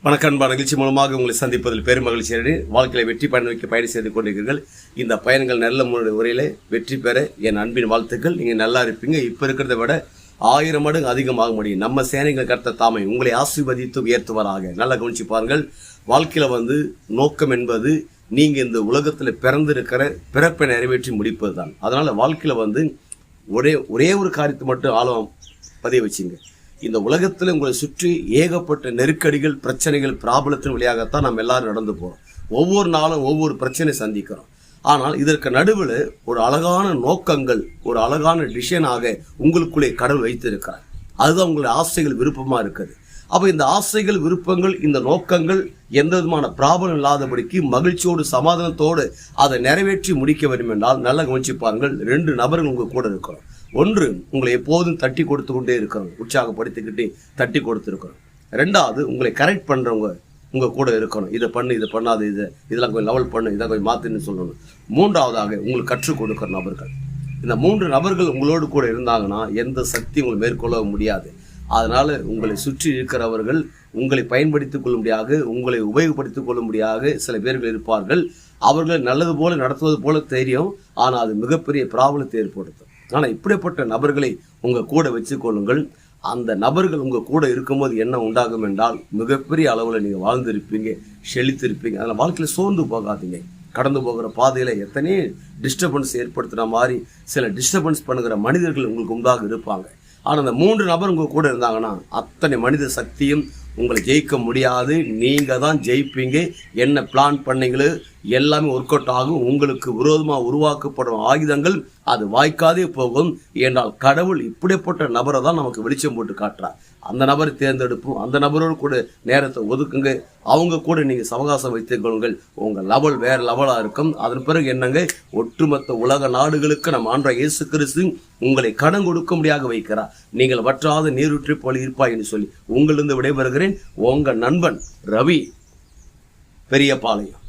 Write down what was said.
வணக்கம். நிகழ்ச்சி மூலமாக உங்களை சந்திப்பதில் பெரும் மகிழ்ச்சி. வாழ்க்கையை வெற்றி பயணம் வைக்க பயணம் செய்து கொண்டிருக்கிறீர்கள். இந்த பயணங்கள் நல்ல முறையில் வெற்றி பெற என் அன்பின் வாழ்த்துக்கள். நீங்கள் நல்லா இருப்பீங்க. இப்போ இருக்கிறத விட 1000 மடங்கு அதிகமாக முடியும். நம்ம சேனைகள் கர்த்தர் தாமே உங்களை ஆசீர்வதித்து உயர்த்துவாராக. நல்லா கவனிச்சு பாருங்கள். வாழ்க்கையில் நோக்கம் என்பது நீங்கள் இந்த உலகத்தில் பிறந்திருக்கிற பிறப்பை நிறைவேற்றி முடிப்பது தான். அதனால் வாழ்க்கையில் ஒரே ஒரு காரியத்தை மட்டும் ஆழம் பதிய வச்சுங்க. இந்த உலகத்தில் உங்களை சுற்றி ஏகப்பட்ட நெருக்கடிகள், பிரச்சனைகள், பிராபலத்தின் வழியாகத்தான் நம்ம எல்லாரும் நடந்து போகிறோம். ஒவ்வொரு நாளும் ஒவ்வொரு பிரச்சனை சந்திக்கிறோம். ஆனால் இதற்கு நடுவில் ஒரு அழகான நோக்கங்கள், ஒரு அழகான டிசைனாக உங்களுக்குள்ளே கடவுள் வைத்திருக்கிறார். அதுதான் உங்களுடைய ஆசைகள், விருப்பமாக இருக்குது. அப்போ இந்த ஆசைகள், விருப்பங்கள், இந்த நோக்கங்கள் எந்த விதமான பிராபலம் இல்லாதபடிக்கு மகிழ்ச்சியோடு சமாதானத்தோடு அதை நிறைவேற்றி முடிக்க வேண்டும் என்றால் நல்லா கவனிச்சு பாருங்கள். 2 நபர்கள் உங்கள் கூட இருக்கிறோம். ஒன்று, உங்களை எப்போதும் தட்டி கொடுத்து கொண்டே இருக்கிறோம், உற்சாகப்படுத்திக்கிட்டு தட்டி கொடுத்துருக்கிறோம். 2வது, உங்களை கரெக்ட் பண்ணுறவங்க உங்கள் கூட இருக்கணும். இதை பண்ணு, இதை பண்ணாது, இதெல்லாம் கொஞ்சம் லெவல் பண்ணு, இதை கொஞ்சம் மாற்றுன்னு சொல்லணும். 3வதாக உங்களுக்கு கற்றுக் கொடுக்குற நபர்கள். இந்த 3 நபர்கள் உங்களோடு கூட இருந்தாங்கன்னா எந்த சக்தி உங்களை மேற்கொள்ள முடியாது. அதனால் உங்களை சுற்றி இருக்கிறவர்கள் உங்களை பயன்படுத்திக் கொள்ளும்படியாக, உங்களை உபயோகப்படுத்திக் கொள்ளும்படியாக சில பேர்கள் இருப்பார்கள். அவர்கள் நல்லது போல நடத்துவது போல தெரியும், ஆனால் அது மிகப்பெரிய பிராபலத்தை ஏற்படுத்தும். ஆனால் இப்படிப்பட்ட நபர்களை உங்கள் கூட வச்சுக்கொள்ளுங்கள். அந்த நபர்கள் உங்கள் கூட இருக்கும்போது என்ன உண்டாகும் என்றால் மிகப்பெரிய அளவில் நீங்கள் வாழ்ந்திருப்பீங்க, செழித்திருப்பீங்க. அதில் வாழ்க்கையில் சோர்ந்து போகாதீங்க. கடந்து போகிற பாதையில் எத்தனையோ டிஸ்டர்பன்ஸ் ஏற்படுத்துகிற மாதிரி சில டிஸ்டர்பன்ஸ் பண்ணுகிற மனிதர்கள் உங்களுக்கு உண்டாக இருப்பாங்க. ஆனால் அந்த 3 நபர் உங்கள் கூட இருந்தாங்கன்னா அத்தனை மனித சக்தியும் உங்களை ஜெயிக்க முடியாது. நீங்கள் தான் ஜெயிப்பீங்க. என்ன பிளான் பண்ணீங்களோ எல்லாமே ஒர்க் அவுட் ஆகும். உங்களுக்கு விரோதமாக உருவாக்கப்படும் ஆயுதங்கள் அது வாய்க்காதே போகும். என்றால் கடவுள் இப்படிப்பட்ட நபரை தான் நமக்கு வெளிச்சம் போட்டு காட்டுறார். அந்த நபரை தேர்ந்தெடுப்போம். அந்த நபரோடு கூட நேரத்தை ஒதுக்குங்க. அவங்க கூட நீங்கள் சவகாசம் வைத்துக் கொள்ளுங்கள். உங்கள் லெவல் வேறு லெவலாக இருக்கும். அதன் பிறகு என்னங்க, ஒட்டுமொத்த உலக நாடுகளுக்கு நம்ம ஆண்ட இயேசு கிறிஸ்து உங்களை கடன் கொடுக்கும்படியாக வைக்கிறார். நீங்கள் வற்றாத நீரூற்றி போல இருப்பாய் என்று சொல்லி உங்களிருந்து விடைபெறுகிறேன். உங்கள் நண்பன் ரவி, பெரியபாளையம்.